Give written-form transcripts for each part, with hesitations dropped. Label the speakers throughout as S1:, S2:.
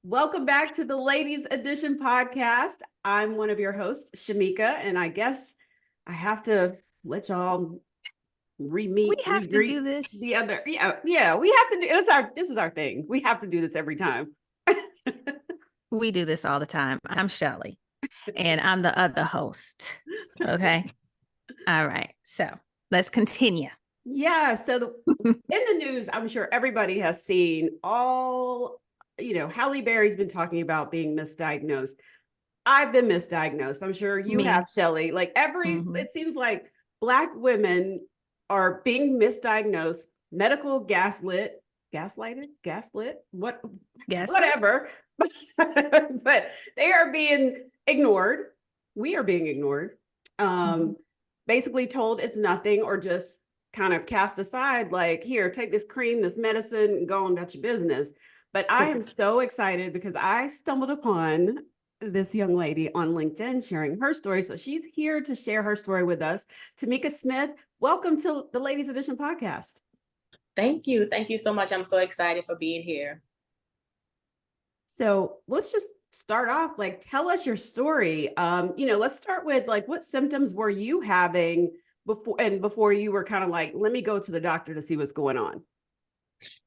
S1: Welcome back to the Ladies Edition podcast. I'm one of your hosts, Shamika, and I guess I have to let y'all
S2: We
S1: re-meet,
S2: have to
S1: re-greet
S2: do this.
S1: the other. Yeah, we have to do this is our thing. We have to do this every time.
S2: We do this all the time. I'm Shelly, and I'm the other host. Okay. All right. So let's continue.
S1: Yeah, in the news, I'm sure everybody has seen Halle Berry's been talking about being misdiagnosed. I've been misdiagnosed. I'm sure you
S2: Me.
S1: have, Shelly.
S2: Mhm.
S1: It seems like Black women are being misdiagnosed, gaslit,
S2: Gaslight.
S1: whatever. But they are being ignored. We are being ignored.
S2: Mhm.
S1: Um, Basically told it's nothing or just kind of cast aside, like, here, take this cream, this medicine, and go on about your business. But I am so excited because I stumbled upon this young lady on LinkedIn sharing her story. So she's here to share her story with us. Tamika Smith, welcome to the Ladies Edition podcast.
S3: Thank you. Thank you so much. I'm so excited for being here.
S1: So let's just start off, like, tell us your story. Let's start with like, what symptoms were you having before you were kind of like, let me go to the doctor to see what's going on?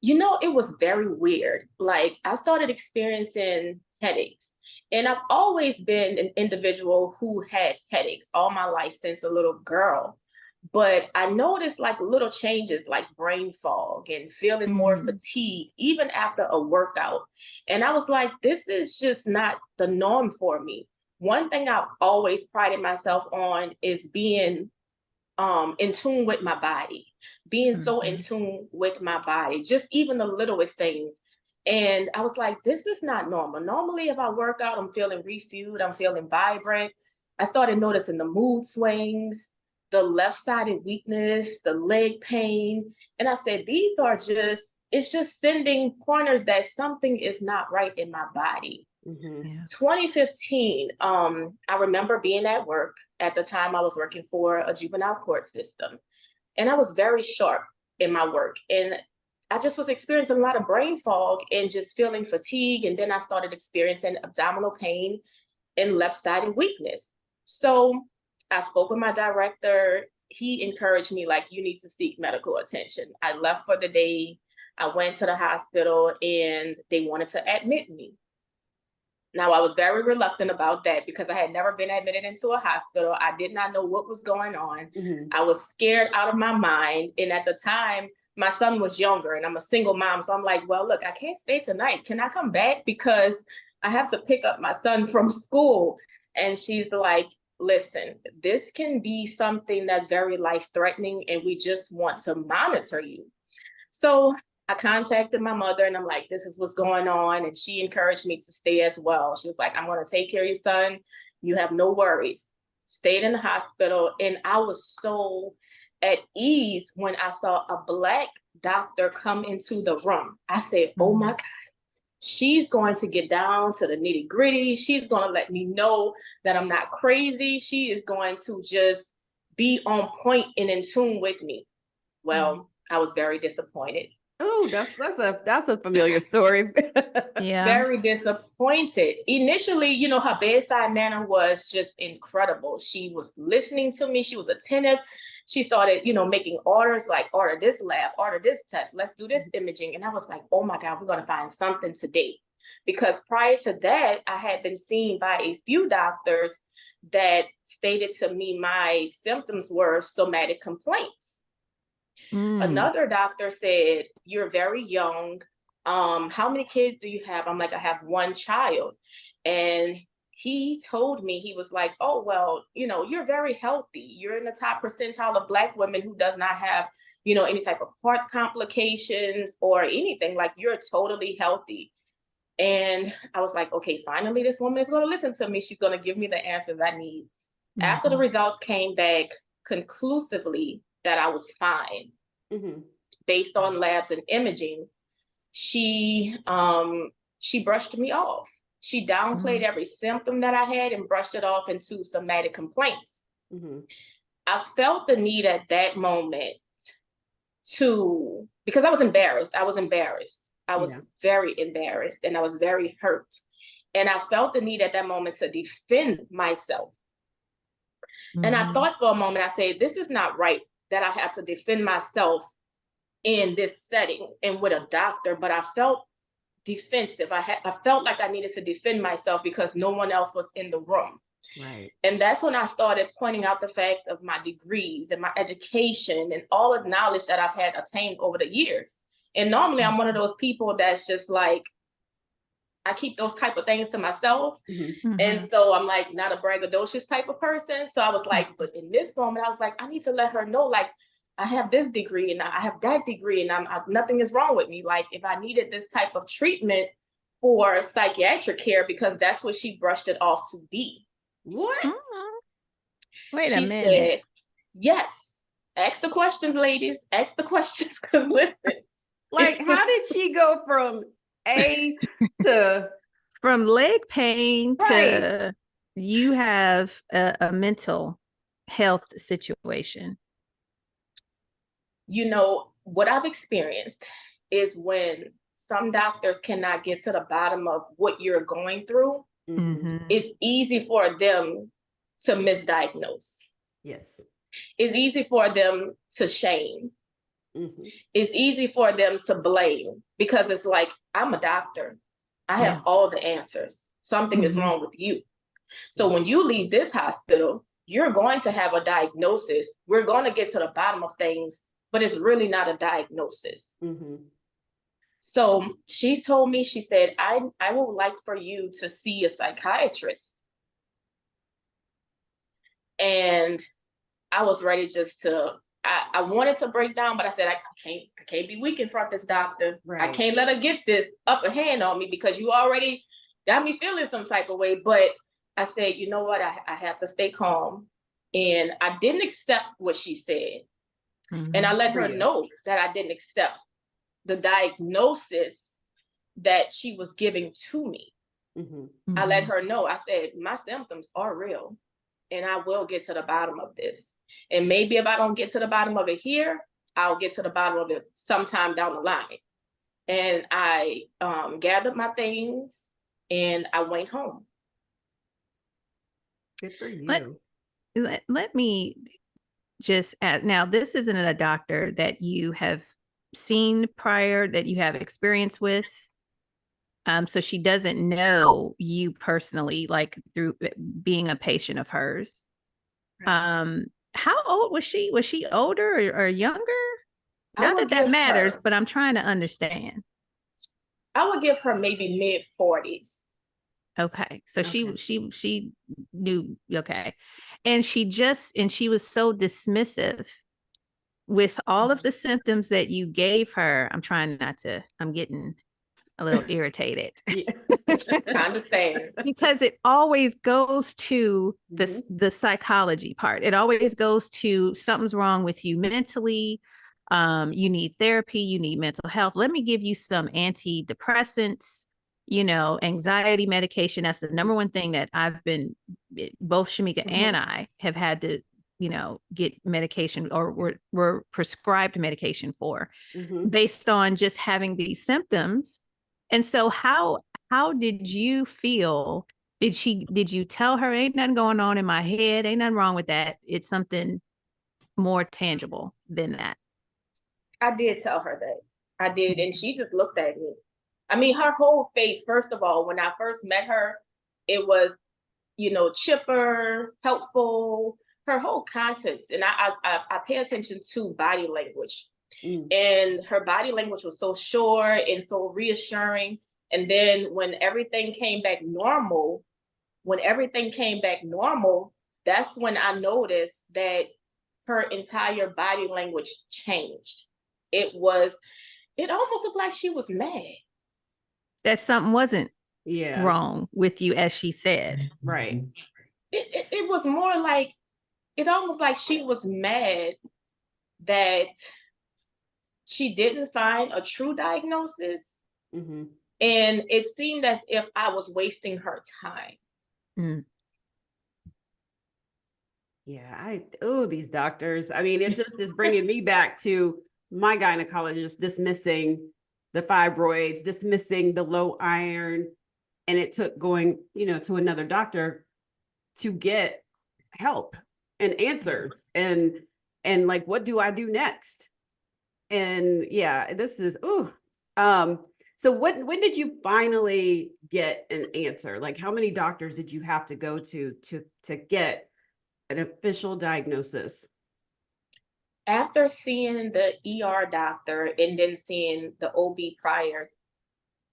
S3: It was very weird. Like, I started experiencing headaches, and I've always been an individual who had headaches all my life since a little girl. But I noticed like little changes like brain fog and feeling more
S2: Mm.
S3: fatigued even after a workout. And I was like, this is just not the norm for me. One thing I've always prided myself on is being in tune with my body, being so in
S2: Mhm.
S3: tune with my body, just even the littlest things. And I was like, this is not normal. Normally, if I work out, I'm feeling refueled, I'm feeling vibrant. I started noticing the mood swings, the left-sided weakness, the leg pain. And I said, it's just sending pointers that something is not right in my body.
S1: Mm-hmm.
S2: Yeah.
S3: 2015, I remember being at work. At the time, I was working for a juvenile court system, and I was very sharp in my work. And I just was experiencing a lot of brain fog and just feeling fatigue. And then I started experiencing abdominal pain and left-sided weakness. So I spoke with my director. He encouraged me, like, you need to seek medical attention. I left for the day. I went to the hospital and they wanted to admit me. Now, I was very reluctant about that because I had never been admitted into a hospital. I did not know what was going on.
S1: Mm-hmm.
S3: I was scared out of my mind. And at the time, my son was younger and I'm a single mom. So I'm like, well, look, I can't stay tonight. Can I come back? Because I have to pick up my son from school. And she's like, listen, this can be something that's very life threatening and we just want to monitor you. So I contacted my mother and I'm like, this is what's going on. And she encouraged me to stay as well. She was like, I'm going to take care of your son. You have no worries. Stayed in the hospital. And I was so at ease when I saw a Black doctor come into the room. I said, oh my God, she's going to get down to the nitty gritty. She's going to let me know that I'm not crazy. She is going to just be on point and in tune with me. Well, I was very disappointed.
S1: Oh, that's a familiar story.
S2: Yeah.
S3: Very disappointed. Initially, her bedside manner was just incredible. She was listening to me. She was attentive. She started, making orders like, order this lab, order this test, let's do this imaging. And I was like, oh my God, we're going to find something today. Because prior to that, I had been seen by a few doctors that stated to me my symptoms were somatic complaints. Another doctor said, you're very young. How many kids do you have? I'm like, I have one child. And he told me, he was like, oh, well, you're very healthy. You're in the top percentile of Black women who does not have, any type of heart complications or anything. Like, you're totally healthy. And I was like, okay, finally, this woman is going to listen to me. She's going to give me the answers I need. After the results came back conclusively that I was fine,
S1: Mm-hmm.
S3: based on labs and imaging, she brushed me off. She downplayed every symptom that I had and brushed it off into somatic complaints.
S1: Mm-hmm.
S3: I felt the need at that moment because I was embarrassed. I was very embarrassed and I was very hurt. And I felt the need at that moment to defend myself. And I thought for a moment, I said, this is not right that I have to defend myself in this setting and with a doctor, but I felt defensive. I felt like I needed to defend myself because no one else was in the room.
S1: Right.
S3: And that's when I started pointing out the fact of my degrees and my education and all of the knowledge that I've had attained over the years. And normally I'm one of those people that's just like, I keep those type of things to myself. And so I'm like not a braggadocious type of person. So I was like, but in this moment, I was like, I need to let her know, like, I have this degree and I have that degree and nothing is wrong with me. Like if I needed this type of treatment for psychiatric care, because that's what she brushed it off to be.
S1: What?
S2: Wait
S3: She
S2: a minute.
S3: said, yes. Ask the questions, ladies. Ask the questions. Because listen.
S1: Like, how did she go from A to
S2: From leg pain
S1: Right.
S2: to you have a mental health situation?
S3: You know, what I've experienced is when some doctors cannot get to the bottom of what you're going through, it's easy for them to misdiagnose.
S1: Yes.
S3: It's easy for them to shame. It's easy for them to blame because it's like, I'm a doctor. I have all the answers. Something is wrong with you. So when you leave this hospital, you're going to have a diagnosis. We're going to get to the bottom of things, but it's really not a diagnosis. So she told me, she said, I would like for you to see a psychiatrist. And I was ready just to, I wanted to break down, but I said, I can't be weak in front of this doctor.
S1: Right.
S3: I can't let her get this upper hand on me because you already got me feeling some type of way. But I said, you know what? I have to stay calm. And I didn't accept what she said. And I let her know that I didn't accept the diagnosis that she was giving to me. I let her know, I said, my symptoms are real and I will get to the bottom of this. And maybe if I don't get to the bottom of it here, I'll get to the bottom of it sometime down the line. And I gathered my things and I went home.
S1: Good for you.
S2: Let me just add, now this isn't a doctor that you have seen prior, that you have experience with. So she doesn't know you personally, like through being a patient of hers. How old was she? Was she older or younger? Not that that matters, but I'm trying to understand.
S3: I would give her maybe mid-40s.
S2: Okay. So she knew, okay. And she was so dismissive with all of the symptoms that you gave her. I'm getting a little irritated.
S3: I understand.
S2: Because it always goes to the psychology part. It always goes to something's wrong with you mentally. You need therapy, you need mental health. Let me give you some antidepressants, anxiety medication. That's the number one thing that both Shamika and I have had to, get medication or were prescribed medication for based on just having these symptoms. And so how did you feel? Did you tell her, ain't nothing going on in my head, ain't nothing wrong with that, it's something more tangible than that?
S3: I did tell her that. I did. And she just looked at me. I mean, her whole face, first of all, when I first met her, it was, chipper, helpful, her whole contents. And I pay attention to body language. And her body language was so sure and so reassuring. And then when everything came back normal, that's when I noticed that her entire body language changed. It almost looked like she was mad.
S2: That something wasn't wrong with you, as she said.
S1: Right.
S3: It was more like, it almost like she was mad that she didn't find a true diagnosis. And it seemed as if I was wasting her time.
S1: Yeah, these doctors. I mean, it just is bringing me back to my gynecologist dismissing the fibroids, dismissing the low iron. And it took going, to another doctor to get help and answers and like, what do I do next? And yeah, this is, so when did you finally get an answer? Like, how many doctors did you have to go to get an official diagnosis?
S3: After seeing the ER doctor and then seeing the OB prior,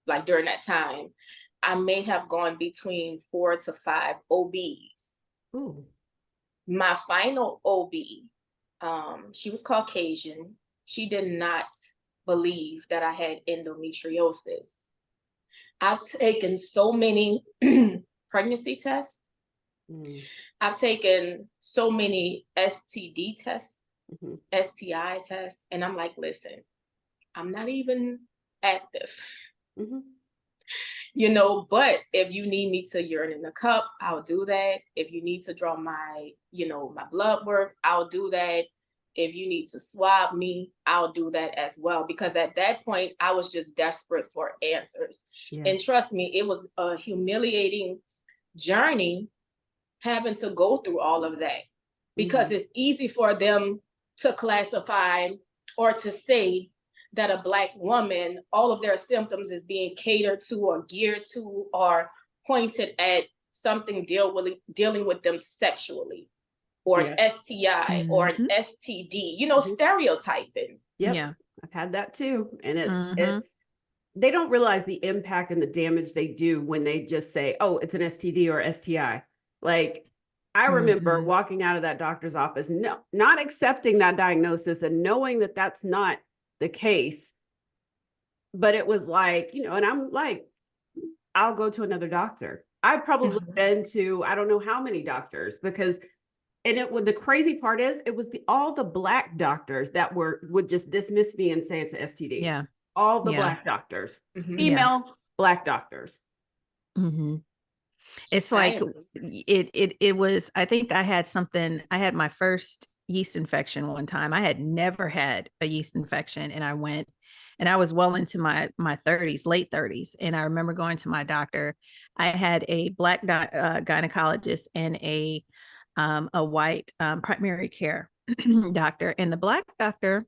S3: like during that time, I may have gone between 4 to 5 OBs.
S1: Ooh.
S3: My final OB, she was Caucasian. She did not believe that I had endometriosis. I've taken so many pregnancy tests.
S1: Mm.
S3: I've taken so many STD tests,
S1: Mhm.
S3: STI tests, and I'm like, listen, I'm not even active.
S1: Mhm.
S3: But if you need me to urine in a cup, I'll do that. If you need to draw my blood work, I'll do that. If you need to swab me, I'll do that as well. Because at that point, I was just desperate for answers.
S1: Yeah.
S3: And trust me, it was a humiliating journey having to go through all of that. Because it's easy for them to classify or to say that a Black woman, all of their symptoms is being catered to or geared to or pointed at something dealing with them sexually, or an
S1: Yes.
S3: STI or an STD, stereotyping.
S1: Yep.
S2: Yeah.
S1: I've had that too. And it's they don't realize the impact and the damage they do when they just say, oh, it's an STD or STI. Like, I remember walking out of that doctor's office, not accepting that diagnosis and knowing that that's not the case. But it was like, and I'm like, I'll go to another doctor. I've probably been to, I don't know how many doctors, because, and the crazy part is, it was all the Black doctors that would just dismiss me and say it's an STD.
S2: Yeah.
S1: All the
S2: Yeah.
S1: Black doctors,
S3: Mhm.
S1: female Black doctors.
S2: It's like it was, I think I had my first yeast infection one time. I had never had a yeast infection, and I was well into my 30s, late 30s. And I remember going to my doctor. I had a Black gynecologist and a white primary care doctor. And the Black doctor,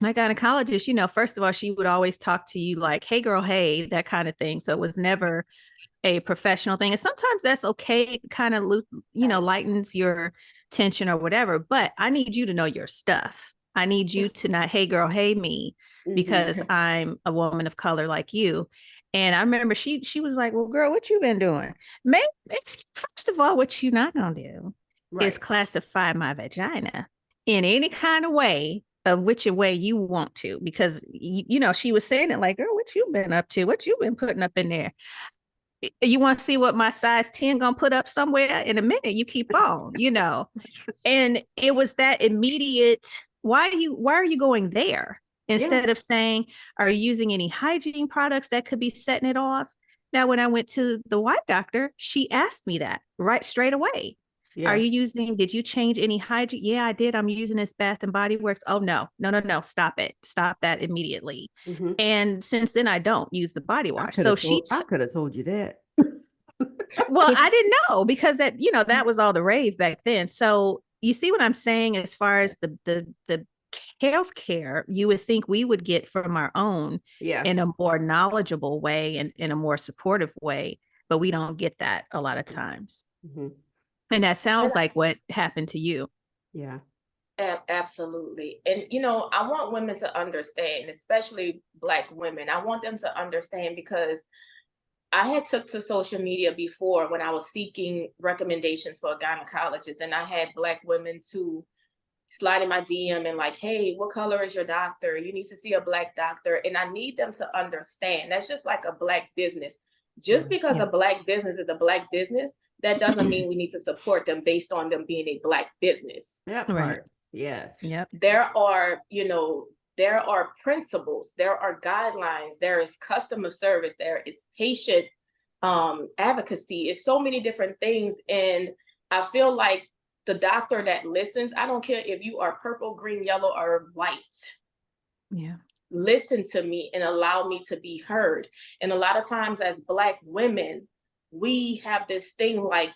S2: my gynecologist, first of all, she would always talk to you like, hey girl, hey, that kind of thing. So it was never a professional thing. And sometimes that's okay. It kind of, lightens your tension or whatever. But I need you to know your stuff. I need you to not, hey girl, hey me, because I'm a woman of color like you. And I remember she was like, well, girl, what you been doing? Maybe first of all, what you not gonna do is classify my vagina in any kind of way, of which way you want to, because she was saying it like, girl, what you been up to? What you been putting up in there? You want to see what my size 10 gonna put up somewhere in a minute? You keep on, And it was that immediate, why are you going there? Instead of saying, are you using any hygiene products that could be setting it off? Now, when I went to the white doctor, she asked me that right straight away.
S1: Yeah.
S2: Did you change any hygiene? Yeah, I did. I'm using this Bath and Body Works. Oh, no. Stop it. Stop that immediately. And since then, I don't use the body wash. So
S1: I could have told you that.
S2: Well, I didn't know, because that was all the rave back then. So you see what I'm saying, as far as the healthcare you would think we would get from our own in a more knowledgeable way and in a more supportive way, but we don't get that a lot of times. And that sounds like what happened to you.
S1: Yeah.
S3: Absolutely. And, I want women to understand, especially Black women. I want them to understand, because I had took to social media before when I was seeking recommendations for a gynecologist, and I had Black women to slide in my DM and like, hey, what color is your doctor? You need to see a Black doctor. And I need them to understand that's just like a Black business. Just because a Black business is a Black business, that doesn't mean we need to support them based on them being a Black business.
S1: That part. Right. Yes.
S2: Yep.
S3: There are principles, there are guidelines, there is customer service, there is patient advocacy. It's so many different things. And I feel like the doctor that listens, I don't care if you are purple, green, yellow, or white.
S2: Yeah.
S3: listen to me and allow me to be heard. And a lot of times as Black women, we have this thing like,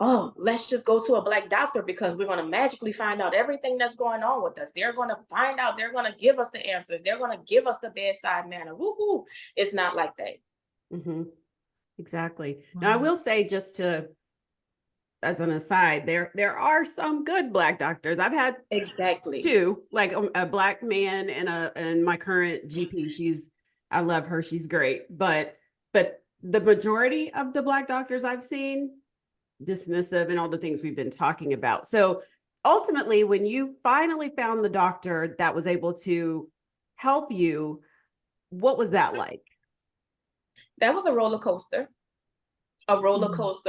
S3: oh, let's just go to a Black doctor because we're going to magically find out everything that's going on with us. They're going to find out, they're going to give us the answers. They're going to give us the bedside manner. Woohoo. It's not like that.
S1: Mm-hmm. Exactly. Now, I will say, just to, as an aside, there are some good Black doctors. I've had
S3: Exactly.
S1: two, like a Black man and my current GP. I love her. She's great. But the majority of the Black doctors I've seen, dismissive and all the things we've been talking about. So ultimately, when you finally found the doctor that was able to help you, what was that like?
S3: That was a roller coaster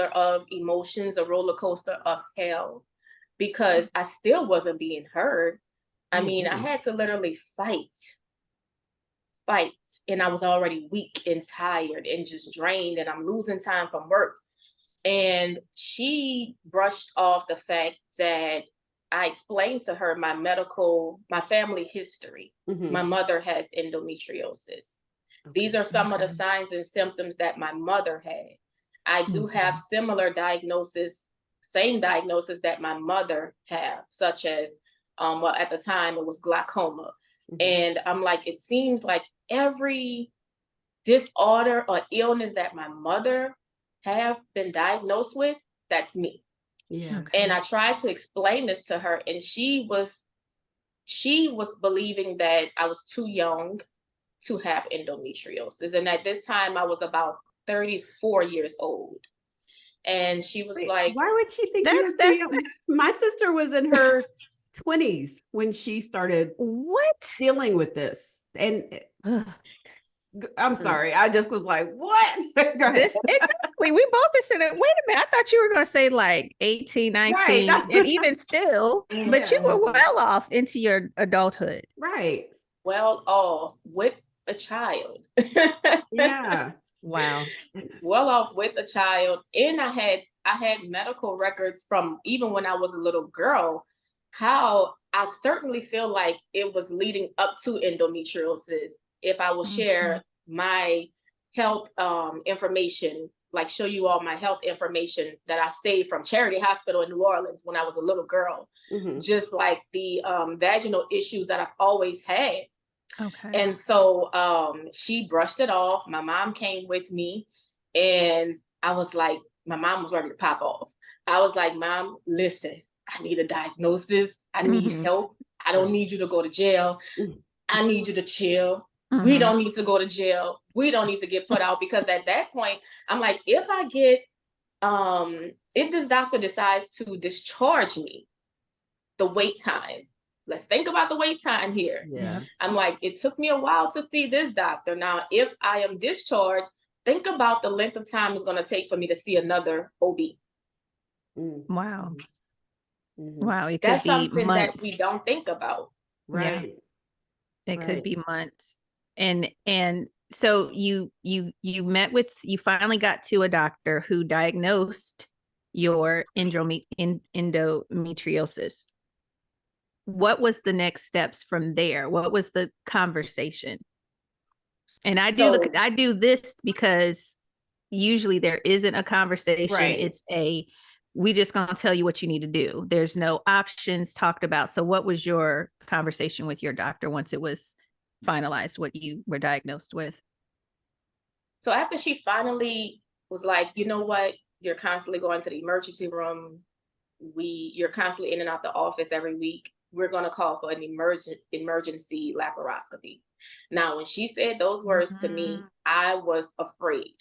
S3: of emotions, a roller coaster of hell, because I still wasn't being heard. I mean, I had to literally fight, and I was already weak and tired and just drained, and I'm losing time from work. And she brushed off the fact that I explained to her my family history. My mother has endometriosis. These are some of the signs and symptoms that my mother had. I do have similar diagnosis, same diagnosis that my mother have, such as, well, at the time it was glaucoma. And I'm like, it seems like every disorder or illness that my mother have been diagnosed with, that's me.
S1: Yeah.
S3: And I tried to explain this to her, and she was believing that I was too young to have endometriosis. And at this time I was about 34 years old. And she was like,
S1: why would she think you were too young? My sister was in her 20s when she started dealing with this. And I'm sorry, I just was like, what? Go ahead.
S2: Exactly. We both are saying, wait a minute, I thought you were going to say like 18, 19,
S1: right,
S2: and even still, but you were well off into your adulthood.
S1: Right.
S3: Well off with a child.
S1: Yeah.
S2: Wow.
S3: Well off with a child. And I had medical records from even when I was a little girl, how I certainly feel like it was leading up to endometriosis. If I will share my health information, like show you all my health information that I saved from Charity Hospital in New Orleans when I was a little girl, just like the vaginal issues that I've always had.
S2: Okay.
S3: And so she brushed it off. My mom came with me, and I was like, my mom was ready to pop off. I was like, Mom, listen, I need a diagnosis. I need help. I don't need you to go to jail. I need you to chill. We don't need to go to jail. We don't need to get put out, because at that point, I'm like, if this doctor decides to discharge me, the wait time, let's think about the wait time here.
S1: Yeah.
S3: I'm like, it took me a while to see this doctor. Now, if I am discharged, think about the length of time it's going to take for me to see another OB.
S2: Wow. Wow. It
S3: That's
S2: could be
S3: something
S2: months.
S3: that we don't think about.
S1: Right.
S2: Yeah. It could be months. And so you finally got to a doctor who diagnosed your endometriosis. What was the next steps from there? What was the conversation? And I do this because usually there isn't a conversation.
S1: Right.
S2: It's we just gonna tell you what you need to do. There's no options talked about. So what was your conversation with your doctor once it was finalized what you were diagnosed with?
S3: So after she finally was like, you know what, you're constantly going to the emergency room. You're constantly in and out the office every week. We're going to call for an emergency laparoscopy. Now, when she said those words to me, I was afraid.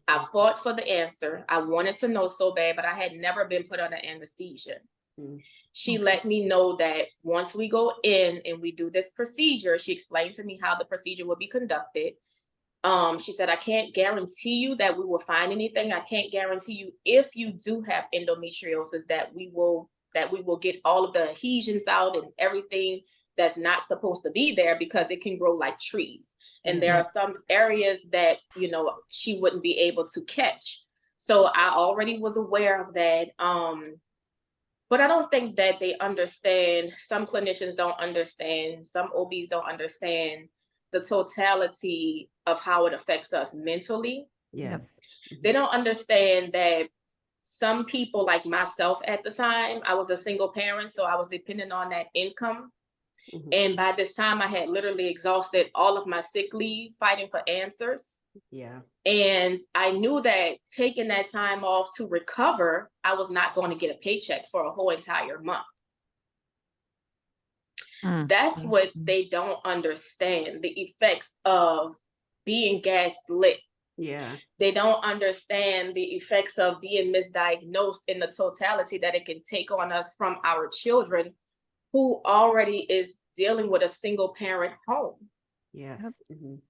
S3: I fought for the answer. I wanted to know so bad, but I had never been put under anesthesia. She let me know that once we go in and we do this procedure, she explained to me how the procedure will be conducted. She said, I can't guarantee you that we will find anything. I can't guarantee you, if you do have endometriosis, that we will get all of the adhesions out and everything that's not supposed to be there, because it can grow like trees. And there are some areas that, she wouldn't be able to catch. So I already was aware of that. But I don't think that they understand. Some clinicians don't understand. Some OBs don't understand the totality of how it affects us mentally.
S1: Yes.
S3: They don't understand that some people, like myself at the time, I was a single parent, so I was dependent on that income.
S1: Mhm.
S3: And by this time, I had literally exhausted all of my sick leave fighting for answers.
S1: Yeah.
S3: And I knew that taking that time off to recover, I was not going to get a paycheck for a whole entire month. That's what they don't understand, the effects of being gaslit.
S1: Yeah.
S3: They don't understand the effects of being misdiagnosed in the totality that it can take on us from our children who already is dealing with a single parent home.
S1: Yes. Mhm.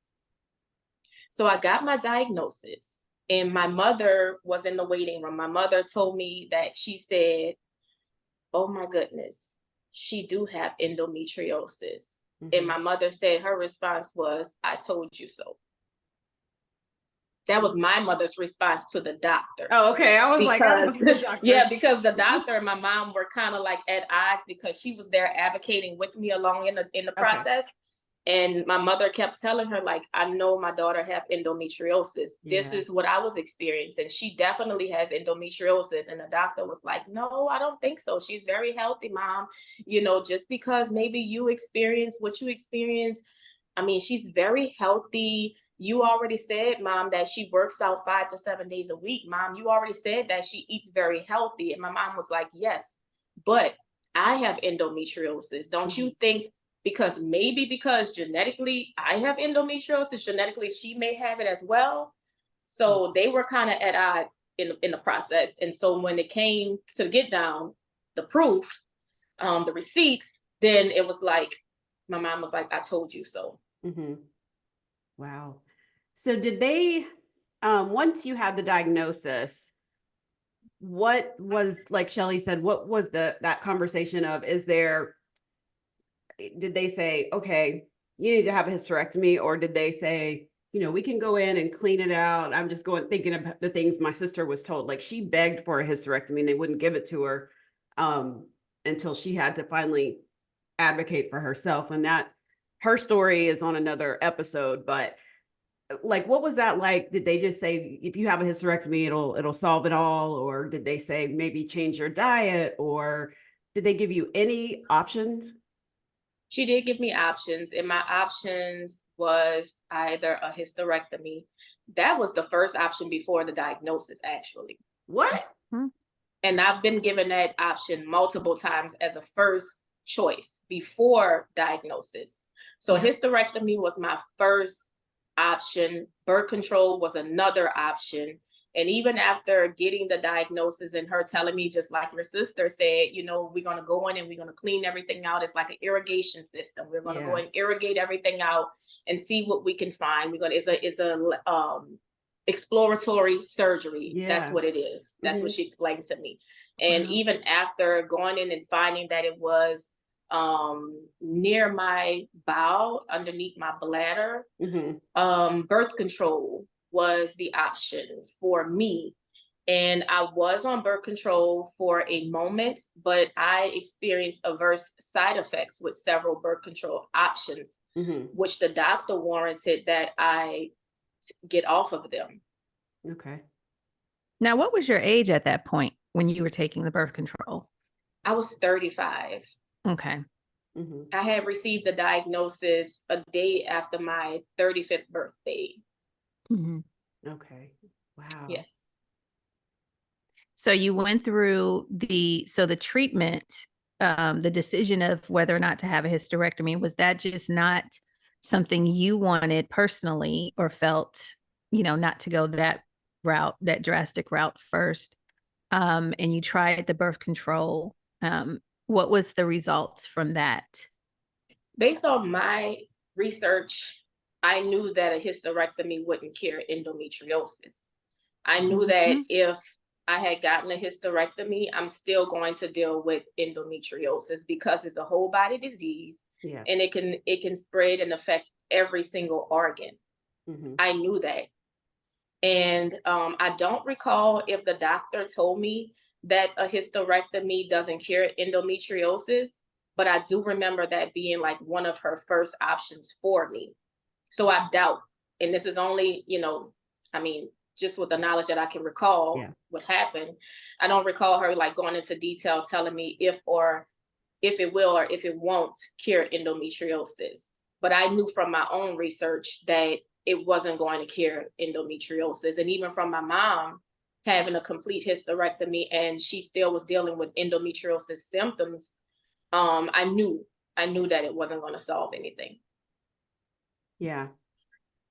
S3: So I got my diagnosis, and my mother was in the waiting room. My mother told me that she said, "Oh my goodness, she do have endometriosis." And
S1: Mhm.
S3: my mother said her response was, "I told you so." That was my mother's response to the doctor.
S1: Oh, okay. I was like, I
S3: Because
S1: don't know the doctor.
S3: yeah, because the doctor and my mom were kind of like at odds because she was there advocating with me along in the
S1: Okay.
S3: process. And my mother kept telling her, like, I know my daughter have endometriosis. This
S1: Yeah.
S3: is what I was experiencing. She definitely has endometriosis. And the doctor was like, no, I don't think so. She's very healthy, mom. You know, just because maybe you experience what you experience, I mean, she's very healthy. You already said, mom, that she works out 5 to 7 days a week. Mom, you already said that she eats very healthy. And my mom was like, yes, but I have endometriosis. Don't you think because genetically I have endometriosis, genetically she may have it as well? So they were kind of at odds in the process. And so when it came to get down, the proof, the receipts, then it was like, my mom was like, I told you so.
S1: Mm-hmm. Wow. So did they, once you had the diagnosis, what was, like Shelley said, what was that conversation of, did they say, okay, you need to have a hysterectomy, or did they say, we can go in and clean it out? I'm just thinking of the things my sister was told. Like, she begged for a hysterectomy and they wouldn't give it to her until she had to finally advocate for herself. And that her story is on another episode, but like, what was that like? Did they just say, if you have a hysterectomy, it'll solve it all? Or did they say maybe change your diet? Or did they give you any options?
S3: She did give me options, and my options was either a hysterectomy. That was the first option before the diagnosis, actually.
S1: What?
S3: And I've been given that option multiple times as a first choice before diagnosis. So hysterectomy was my first option. Birth control was another option. And even after getting the diagnosis and her telling me, just like your sister said, we're going to go in and we're going to clean everything out. It's like an irrigation system. We're going to go and irrigate everything out and see what we can find. It's a exploratory surgery. That's what it is. That's what she explained to me. And even after going in and finding that it was near my bowel, underneath my bladder, birth control was the option for me. And I was on birth control for a moment, but I experienced adverse side effects with several birth control options, which the doctor warranted that I get off of them.
S1: Okay.
S2: Now, what was your age at that point when you were taking the birth control?
S3: I was 35.
S2: Okay.
S3: I had received the diagnosis a day after my 35th birthday.
S1: Okay. Wow.
S3: Yes.
S2: So you went through the treatment, the decision of whether or not to have a hysterectomy, was that just not something you wanted personally, or felt, not to go that route, that drastic route first? And you tried the birth control. What was the results from that?
S3: Based on my research, I knew that a hysterectomy wouldn't cure endometriosis. I knew that if I had gotten a hysterectomy, I'm still going to deal with endometriosis because it's a whole body disease, and it can spread and affect every single organ. I knew that. And I don't recall if the doctor told me that a hysterectomy doesn't cure endometriosis, but I do remember that being like one of her first options for me. So I doubt, and this is only, I mean, just with the knowledge that I can recall what happened, I don't recall her like going into detail telling me if it will or if it won't cure endometriosis. But I knew from my own research that it wasn't going to cure endometriosis. And even from my mom having a complete hysterectomy and she still was dealing with endometriosis symptoms, I knew that it wasn't going to solve anything.
S1: Yeah.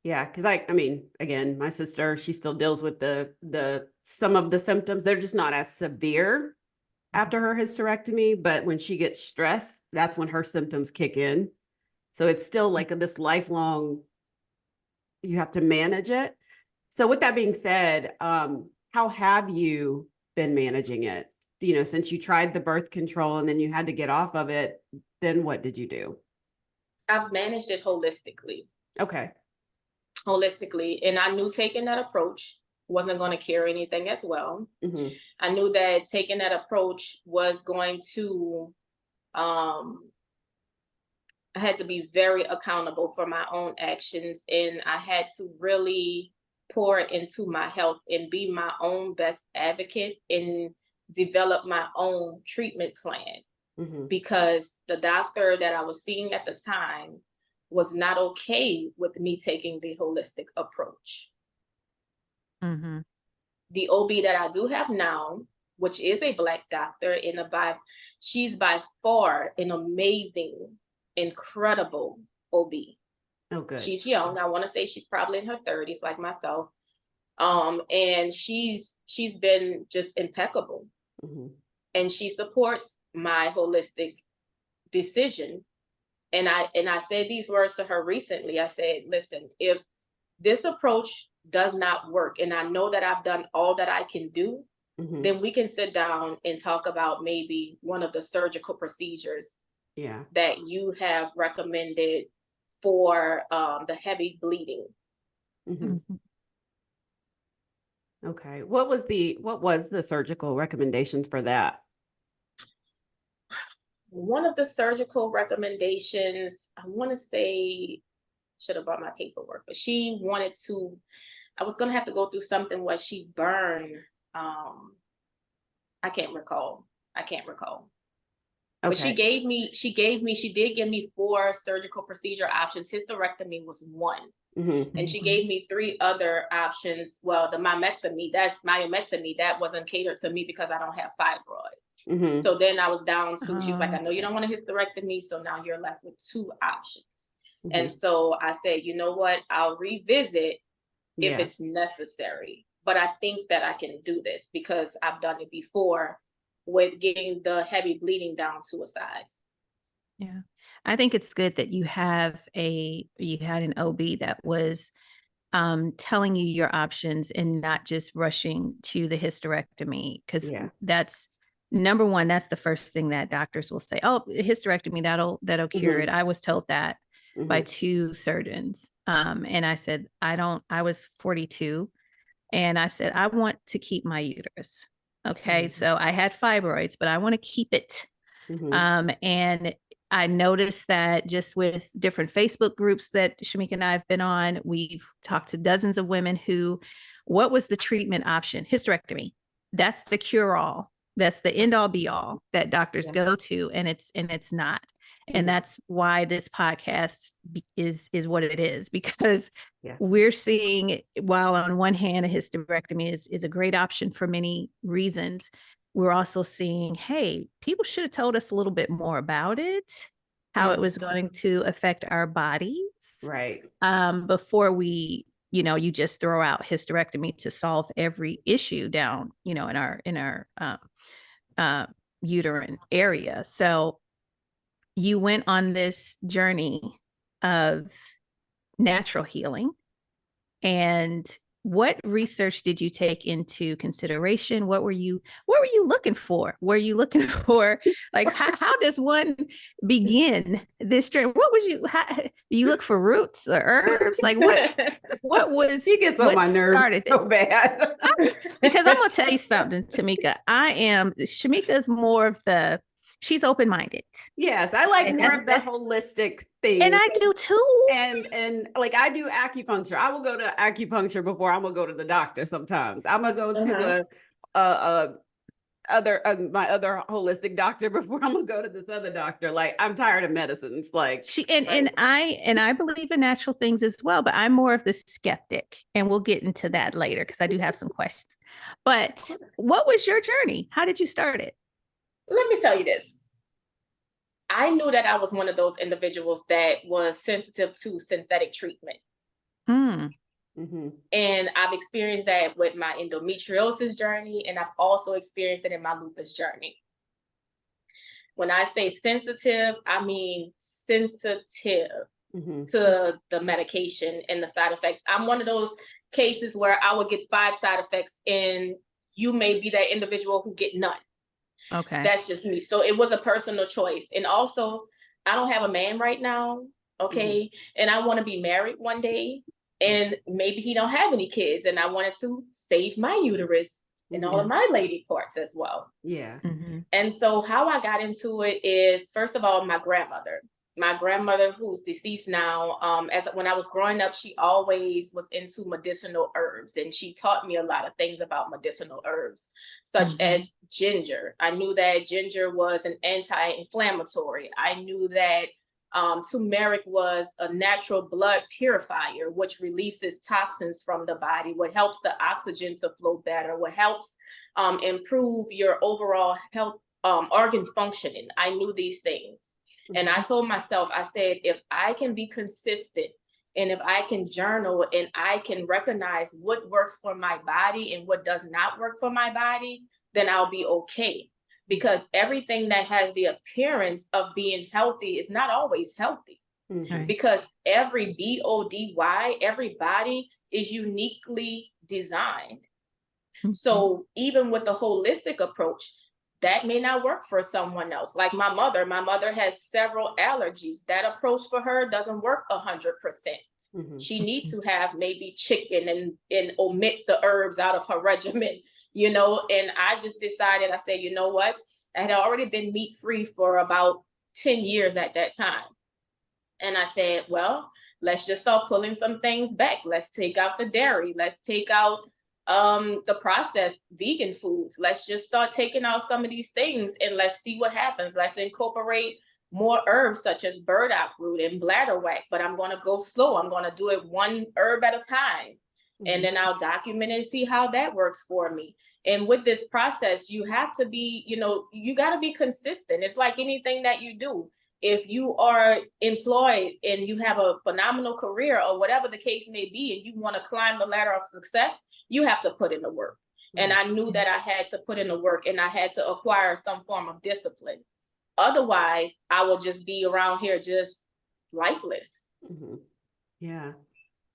S1: Yeah. Cause I mean, again, my sister, she still deals with some of the symptoms. They're just not as severe after her hysterectomy, but when she gets stressed, that's when her symptoms kick in. So it's still like this lifelong, you have to manage it. So with that being said, how have you been managing it? Since you tried the birth control and then you had to get off of it, then what did you do?
S3: I've managed it holistically.
S1: Okay.
S3: Holistically. And I knew taking that approach wasn't going to cure anything as well.
S1: Mm-hmm.
S3: I knew that taking that approach was going to, I had to be very accountable for my own actions. And I had to really pour into my health and be my own best advocate and develop my own treatment plan. Mm-hmm. Because the doctor that I was seeing at the time was not okay with me taking the holistic approach.
S2: Mm-hmm.
S3: The OB that I do have now, which is a Black doctor, she's by far an amazing, incredible OB.
S1: Oh, good.
S3: She's young. I want to say she's probably in her 30s, like myself. And she's been just impeccable. Mm-hmm. And she supports my holistic decision. And I said these words to her recently. I said, listen, if this approach does not work, and I know that I've done all that I can do, mm-hmm. then we can sit down and talk about maybe one of the surgical procedures that you have recommended for the heavy bleeding.
S1: Mm-hmm. Mm-hmm. Okay. What was the surgical recommendations for that?
S3: One of the surgical recommendations, I want to say, should have brought my paperwork, but she wanted to, I was going to have to go through something where she burned, I can't recall. Okay. But she did give me 4 surgical procedure options. Hysterectomy was one. Mm-hmm. And she gave me 3 other options. Well, the myomectomy, that wasn't catered to me because I don't have fibroids. Mm-hmm. So then I was down to, she was like, I know you don't want a hysterectomy, so now you're left with 2 options. Mm-hmm. And so I said, you know what, I'll revisit if it's necessary. But I think that I can do this because I've done it before with getting the heavy bleeding down to a size.
S2: Yeah. I think it's good that you had an OB that was telling you your options and not just rushing to the hysterectomy, because that's number one. That's the first thing that doctors will say. Oh, hysterectomy, that'll cure mm-hmm. it. I was told that mm-hmm. by 2 surgeons. And I said, I was 42 and I said, I want to keep my uterus. Okay. Mm-hmm. So I had fibroids, but I want to keep it. Mm-hmm. And I noticed that just with different Facebook groups that Shamika and I have been on, we've talked to dozens of women what was the treatment option? Hysterectomy. That's the cure all. That's the end all be all that doctors go to. And it's not. Mm-hmm. And that's why this podcast is what it is, because we're seeing, while on one hand, a hysterectomy is a great option for many reasons, we're also seeing, hey, people should have told us a little bit more about it, how it was going to affect our bodies.
S1: Right.
S2: Before we, you just throw out hysterectomy to solve every issue down, in our uterine area. So you went on this journey of natural healing. And what research did you take into consideration? What were you looking for? Were you looking for, like, how does one begin this journey? What was you look for roots or herbs? Like what was,
S1: he gets on my nerves so bad.
S2: I Because I'm gonna tell you something, Tamika. Shamika's more of she's open-minded.
S1: Yes, I like
S2: And
S1: more
S2: that's
S1: of the holistic thing.
S2: and I do too.
S1: And like I do acupuncture. I will go to acupuncture before I'm gonna go to the doctor sometimes. I'm gonna go to my other holistic doctor before I'm gonna go to this other doctor. Like I'm tired of medicines. Like
S2: And I believe in natural things as well, but I'm more of the skeptic, and we'll get into that later because I do have some questions. But what was your journey? How did you start it?
S3: Let me tell you this. I knew that I was one of those individuals that was sensitive to synthetic treatment. And I've experienced that with my endometriosis journey, and I've also experienced it in my lupus journey. When I say sensitive, I mean sensitive to the medication and the side effects. I'm one of those cases where I would get 5 side effects, and you may be that individual who get none.
S2: Okay.
S3: That's just me. So it was a personal choice. And also, I don't have a man right now. Okay. And I want to be married one day. And maybe he don't have any kids. And I wanted to save my uterus and all of my lady parts as well.
S1: Yeah.
S3: And so how I got into it is, first of all, my grandmother, who's deceased now, when I was growing up, she always was into medicinal herbs, and she taught me a lot of things about medicinal herbs, such as ginger. I knew that ginger was an anti-inflammatory. I knew that turmeric was a natural blood purifier, which releases toxins from the body, what helps the oxygen to flow better, what helps improve your overall health, organ functioning. I knew these things. And I told myself, I said, if I can be consistent and if I can journal and I can recognize what works for my body and what does not work for my body, then I'll be okay. Because everything that has the appearance of being healthy is not always healthy. Because every body, every body is uniquely designed. So even with the holistic approach, that may not work for someone else. Like my mother has several allergies. That approach for her doesn't work 100%. She needs to have maybe chicken and omit the herbs out of her regimen, and I just decided, I said, you know what? I had already been meat free for about 10 years at that time. And I said, well, let's just start pulling some things back. Let's take out the dairy. Let's take out the processed vegan foods. Let's just start taking out some of these things and let's see what happens. Let's incorporate more herbs such as burdock root and bladderwrack, but I'm going to go slow. I'm going to do it one herb at a time. And then I'll document and see how that works for me. And with this process, you have to be, you got to be consistent. It's like anything that you do. If you are employed and you have a phenomenal career or whatever the case may be, and you want to climb the ladder of success, you have to put in the work. And I knew that I had to put in the work and I had to acquire some form of discipline. Otherwise, I will just be around here just lifeless.
S1: Yeah.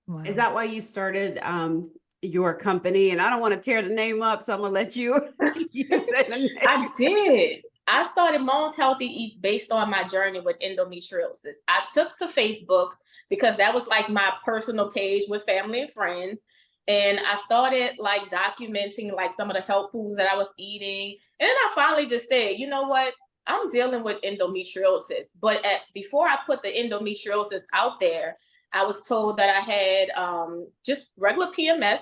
S2: Wow.
S1: Is that why you started your company? And I don't want to tear the name up, so I'm gonna let you, you say the name.
S3: I did. I started Mone's Healthy Eats based on my journey with endometriosis. I took to Facebook because that was like my personal page with family and friends. And I started like documenting like some of the health foods that I was eating. And then I finally just said, you know what? I'm dealing with endometriosis. But before I put the endometriosis out there, I was told that I had just regular PMS,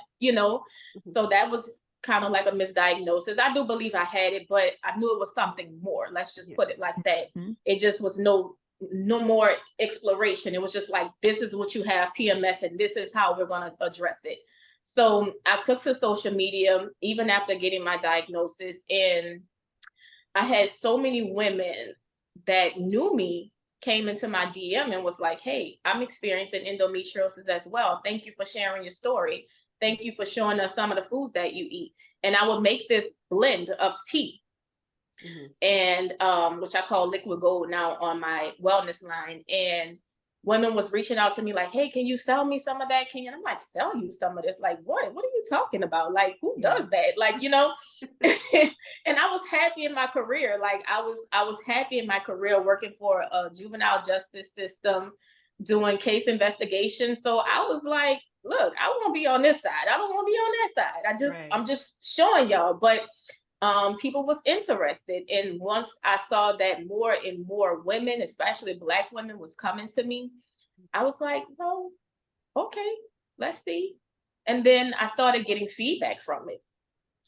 S3: so that was kind of like a misdiagnosis. I do believe I had it, but I knew it was something more. Let's just put it like that. It just was no more exploration. It was just like, this is what you have, PMS, and this is how we're going to address it. So I took to social media even after getting my diagnosis, and I had so many women that knew me came into my DM and was like, hey, I'm experiencing endometriosis as well. Thank you for sharing your story. Thank you for showing us some of the foods that you eat. And I would make this blend of tea and which I call liquid gold now on my wellness line. And women was reaching out to me like, hey, can you sell me some of that? And I'm like, sell you some of this? Like, what are you talking about? Like, who does that? Like, and I was happy in my career. Like I was happy in my career working for a juvenile justice system, doing case investigations. So I was like, look, I want to be on this side. I don't want to be on that side.
S1: Right.
S3: I'm just showing y'all. But people was interested. And once I saw that more and more women, especially Black women, was coming to me, I was like, well, okay, let's see. And then I started getting feedback from it.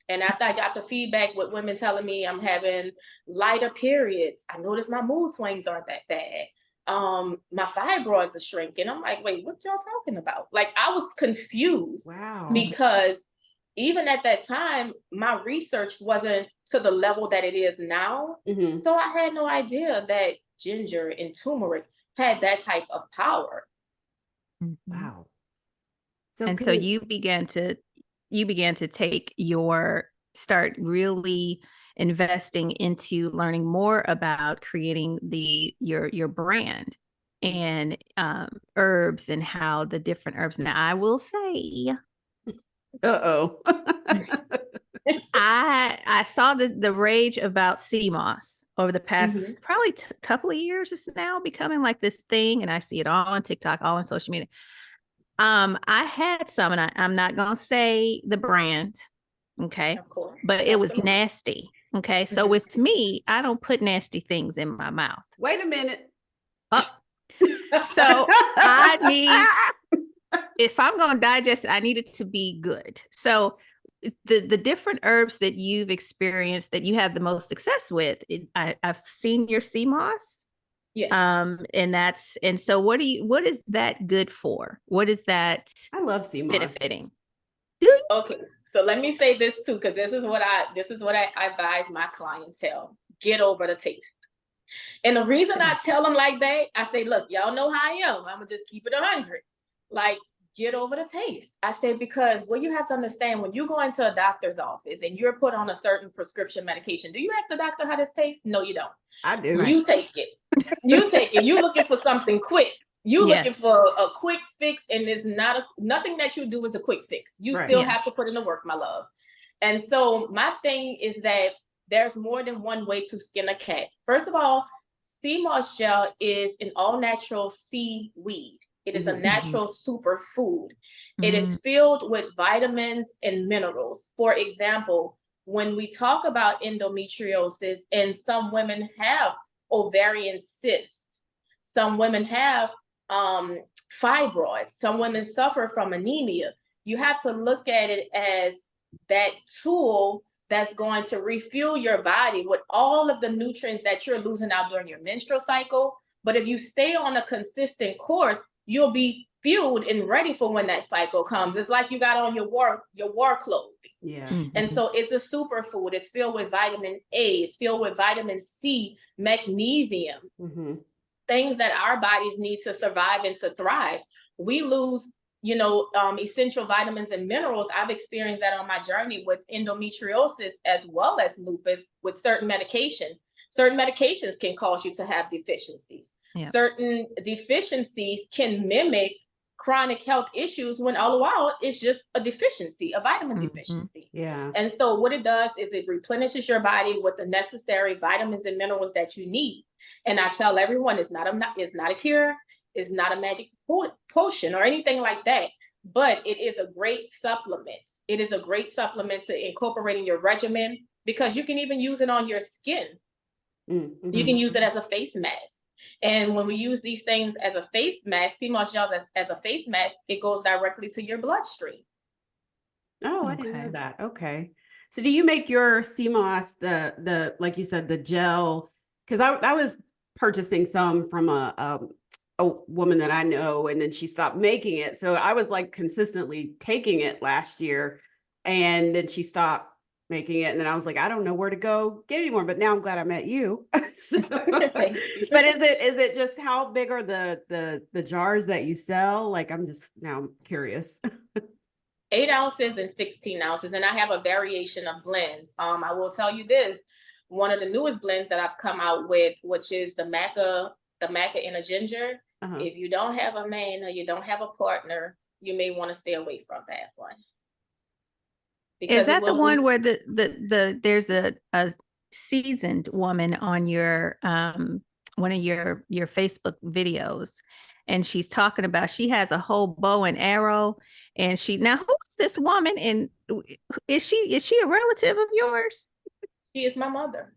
S3: And after I got the feedback with women telling me I'm having lighter periods, I noticed my mood swings aren't that bad. My fibroids are shrinking. I'm like, wait, what y'all talking about? Like, I was confused.
S1: Wow.
S3: Because even at that time, my research wasn't to the level that it is now.
S1: Mm-hmm.
S3: So I had no idea that ginger and turmeric had that type of power.
S1: Wow.
S2: So you began to start really investing into learning more about creating your brand and herbs and how the different herbs. Now I will say, I saw the rage about sea moss over the past probably couple of years. It's now becoming like this thing, and I see it all on TikTok, all on social media. I had some, and I'm not gonna say the brand, okay, but it was nasty. Okay, so with me, I don't put nasty things in my mouth.
S1: Wait a minute.
S2: So I need, if I'm gonna digest it, I need it to be good. So the different herbs that you've experienced that you have the most success with, I've seen your sea moss.
S3: Yeah.
S2: And so what is that good for? What is that?
S1: I love sea moss.
S2: Benefiting.
S3: Okay. So let me say this too, because this is what I advise my clientele. Get over the taste. And the reason I tell them like that, I say, look, y'all know how I am. I'm gonna just keep it 100. Like, get over the taste. I say, because what you have to understand, when you go into a doctor's office and you're put on a certain prescription medication, do you ask the doctor how this tastes? No, you don't.
S1: I do.
S3: You take it. You take it. You looking for something quick. You looking for a quick fix, and there's nothing that you do is a quick fix. You still have to put in the work, my love. And so my thing is that there's more than one way to skin a cat. First of all, sea moss gel is an all-natural seaweed. It is a natural superfood. It is filled with vitamins and minerals. For example, when we talk about endometriosis, and some women have ovarian cysts, some women have fibroids, some women suffer from anemia, you have to look at it as that tool that's going to refuel your body with all of the nutrients that you're losing out during your menstrual cycle. But if you stay on a consistent course, you'll be fueled and ready for when that cycle comes. It's like you got on your war clothes.
S1: Yeah.
S3: And so it's a superfood. It's filled with vitamin A, it's filled with vitamin C, magnesium, things that our bodies need to survive and to thrive. We lose, essential vitamins and minerals. I've experienced that on my journey with endometriosis as well as lupus with certain medications. Certain medications can cause you to have deficiencies. Yeah. Certain deficiencies can mimic chronic health issues when all the while it's just a deficiency, a vitamin deficiency.
S1: Yeah.
S3: And so what it does is it replenishes your body with the necessary vitamins and minerals that you need. And I tell everyone, it's not a cure, it's not a magic potion or anything like that, but it is a great supplement. It is a great supplement to incorporate in your regimen, because you can even use it on your skin. You can use it as a face mask. And when we use these things as a face mask, sea moss gel as a face mask, it goes directly to your bloodstream.
S1: Oh, I didn't know that. Okay. So do you make your sea moss the like you said, the gel? Because I was purchasing some from a woman that I know, and then she stopped making it. So I was like consistently taking it last year, and then she stopped making it. And then I was like, I don't know where to go get anymore, but now I'm glad I met you. But is it just, how big are the jars that you sell? Like, I'm curious.
S3: 8 ounces and 16 ounces. And I have a variation of blends. I will tell you this, one of the newest blends that I've come out with, which is the maca and a ginger. If you don't have a man or you don't have a partner, you may want to stay away from that one.
S2: Is that the one where there's a seasoned woman on your one of your Facebook videos, and she's talking about, she has a whole bow and arrow, and now who is this woman, and is she a relative of yours?
S3: She is my mother.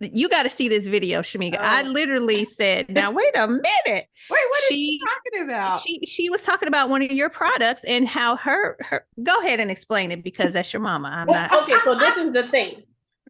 S2: You got to see this video, Shamika.
S1: Oh.
S2: I literally said, now wait a minute.
S1: Wait, what is she talking about?
S2: She was talking about one of your products and how her go ahead and explain it, because that's your mama. I'm not.
S3: Okay, so this is the thing.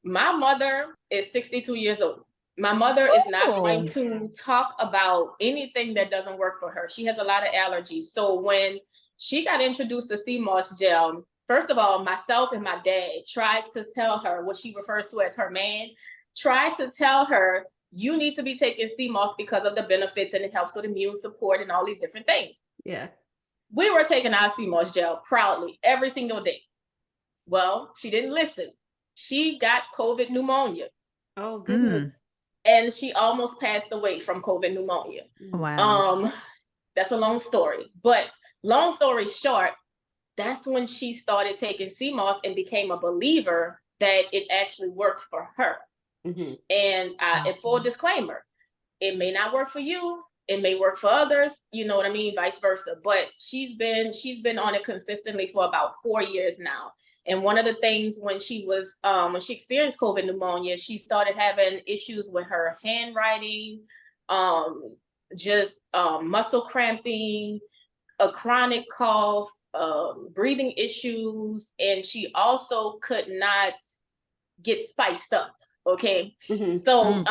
S3: My mother is 62 years old. My mother is not going to talk about anything that doesn't work for her. She has a lot of allergies. So when she got introduced to sea moss gel, first of all, myself and my dad tried to tell her, what she refers to as her man, tried to tell her, you need to be taking sea moss because of the benefits, and it helps with immune support and all these different things.
S1: Yeah.
S3: We were taking our sea moss gel proudly every single day. Well, she didn't listen. She got COVID pneumonia.
S1: Oh, goodness.
S3: And she almost passed away from COVID pneumonia.
S2: Wow.
S3: That's a long story. But long story short, that's when she started taking sea moss and became a believer that it actually worked for her.
S1: Mm-hmm.
S3: And full disclaimer, it may not work for you. It may work for others, you know what I mean, vice versa. But she's been on it consistently for about 4 years now. And one of the things when she experienced COVID pneumonia, she started having issues with her handwriting, muscle cramping, a chronic cough, breathing issues, and she also could not get spiced up. Okay.
S1: Mm-hmm.
S3: So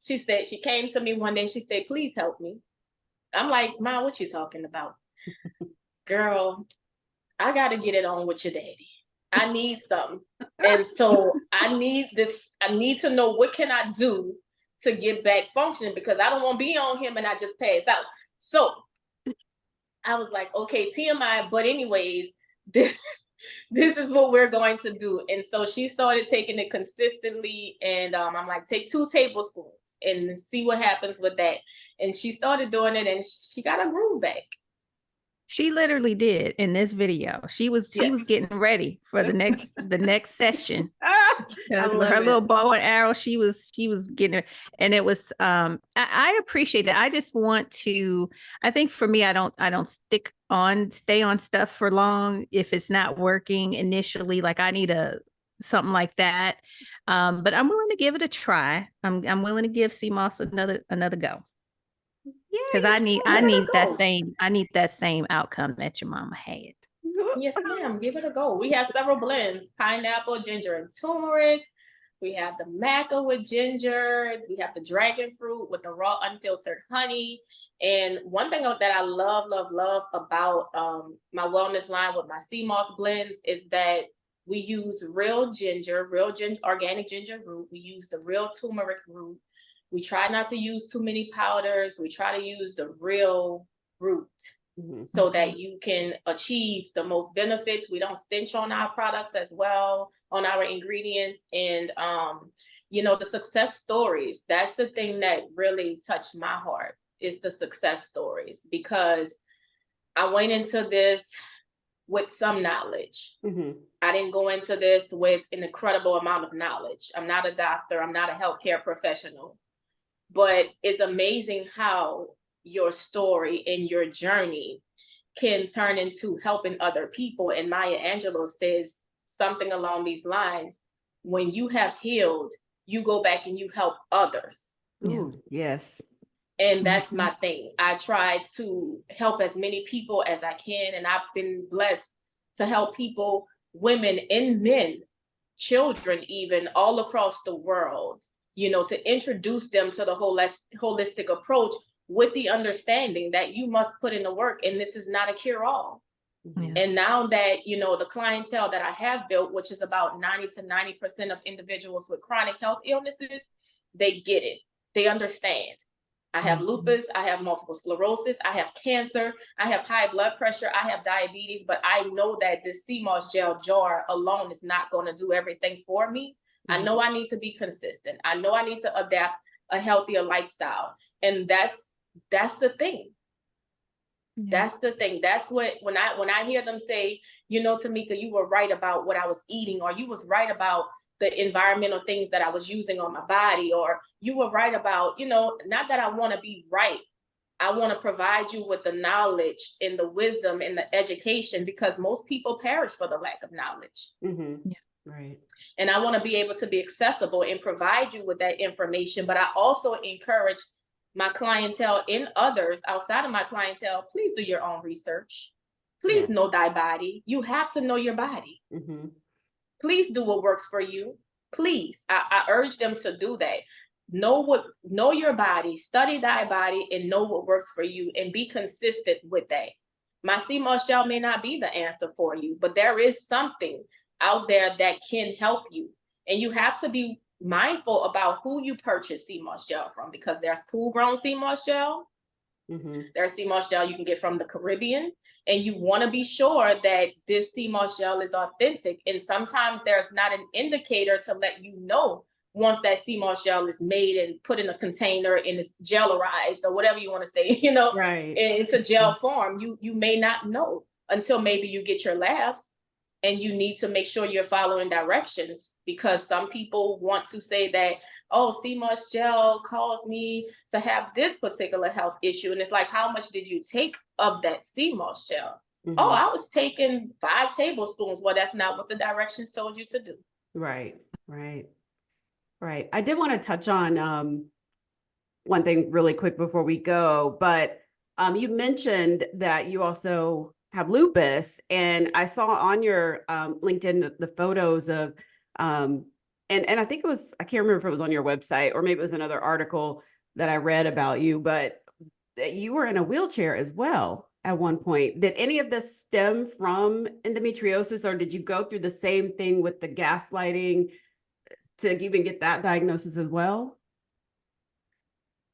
S3: she said, she came to me one day, she said, please help me. I'm like, Ma, what you talking about? Girl, I got to get it on with your daddy. I need something. And so I need to know, what can I do to get back functioning, because I don't want to be on him and I just pass out. So I was like, okay, TMI, but anyways, this is what we're going to do. And so she started taking it consistently. And I'm like, take 2 tablespoons and see what happens with that. And she started doing it, and she got her groove back.
S2: She literally did in this video. She was getting ready for the next session. With her little bow and arrow, she was getting it. And it was I appreciate that. I just want to, I think for me, I don't stay on stuff for long if it's not working initially. Like I need something like that. But I'm willing to give it a try. I'm willing to give sea moss another go. Because I need that same outcome that your mama had.
S3: Yes, ma'am. Give it a go. We have several blends: pineapple, ginger, and turmeric. We have the maca with ginger. We have the dragon fruit with the raw unfiltered honey. And one thing that I love about my wellness line with my sea moss blends is that we use real ginger, organic ginger root. We use the real turmeric root. We try not to use too many powders. We try to use the real root so that you can achieve the most benefits. We don't stench on our products as well, on our ingredients. And, the success stories, that's the thing that really touched my heart, is the success stories, because I went into this with some knowledge. I didn't go into this with an incredible amount of knowledge. I'm not a doctor. I'm not a healthcare professional. But it's amazing how your story and your journey can turn into helping other people. And Maya Angelou says something along these lines: when you have healed, you go back and you help others.
S1: Ooh, yes.
S3: And that's my thing. I try to help as many people as I can. And I've been blessed to help people, women and men, children, even all across the world, to introduce them to the holistic approach, with the understanding that you must put in the work, and this is not a cure-all. Yeah. And now that, the clientele that I have built, which is about 90% of individuals with chronic health illnesses, they get it. They understand. I have lupus, I have multiple sclerosis, I have cancer, I have high blood pressure, I have diabetes, but I know that this sea moss gel jar alone is not going to do everything for me. I know I need to be consistent. I know I need to adapt a healthier lifestyle. And that's the thing. Yeah. That's the thing. That's what, when I hear them say, Tamika, you were right about what I was eating, or you was right about the environmental things that I was using on my body, or you were right about, not that I want to be right. I want to provide you with the knowledge and the wisdom and the education, because most people perish for the lack of knowledge.
S1: Yeah. Right.
S3: And I want to be able to be accessible and provide you with that information. But I also encourage my clientele and others outside of my clientele, please do your own research. Please know thy body. You have to know your body. Please do what works for you. Please, I urge them to do that. Know your body, study thy body, and know what works for you, and be consistent with that. My sea moss gel may not be the answer for you, but there is something out there that can help you. And you have to be mindful about who you purchase sea moss gel from, because there's pool grown sea moss gel. There's sea moss gel you can get from the Caribbean, and you want to be sure that this sea moss gel is authentic. And sometimes there's not an indicator to let you know once that sea moss gel is made and put in a container and it's gelarized, or whatever you want to say,
S1: Right.
S3: it's a gel form. You may not know until maybe you get your labs, and you need to make sure you're following directions, because some people want to say that, oh, sea moss gel caused me to have this particular health issue. And it's like, how much did you take of that sea moss gel? Oh, I was taking 5 tablespoons. Well, that's not what the directions told you to do.
S1: Right. I did want to touch on one thing really quick before we go, but you mentioned that you also have lupus, and I saw on your LinkedIn the photos of and I think it was, I can't remember if it was on your website or maybe it was another article that I read about you, but that you were in a wheelchair as well at one point. Did any of this stem from endometriosis, or did you go through the same thing with the gaslighting to even get that diagnosis as well?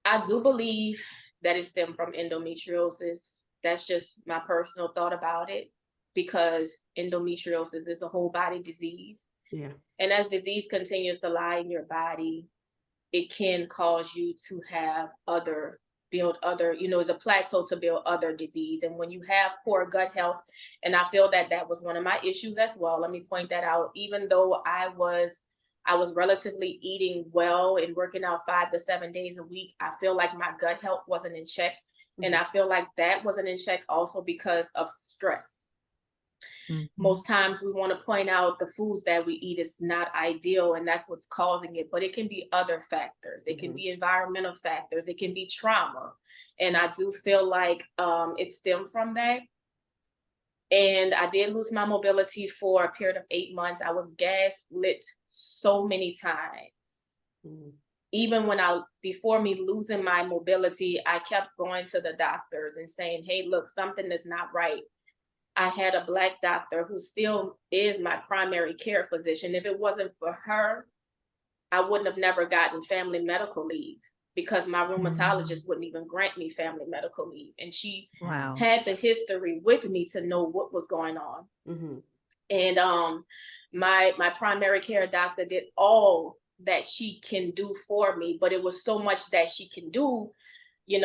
S3: I do believe that it stemmed from endometriosis. That's just my personal thought about it, because endometriosis is a whole body disease.
S1: Yeah.
S3: And as disease continues to lie in your body, it can cause you to have build other, it's a plateau to build other disease. And when you have poor gut health, and I feel that that was one of my issues as well. Let me point that out. Even though I was relatively eating well and working out 5 to 7 days a week, I feel like my gut health wasn't in check. And I feel like that wasn't in check also because of stress. Most times we want to point out the foods that we eat is not ideal, and that's what's causing it. But it can be other factors. It can be environmental factors. It can be trauma. And I do feel like it stemmed from that. And I did lose my mobility for a period of 8 months. I was gaslit so many times. Even before me losing my mobility, I kept going to the doctors and saying, hey, look, something is not right. I had a Black doctor who still is my primary care physician. If it wasn't for her, I wouldn't have never gotten family medical leave, because my rheumatologist wouldn't even grant me family medical leave. And she had the history with me to know what was going on. And my primary care doctor did all that she can do for me, but it was so much that she can do, and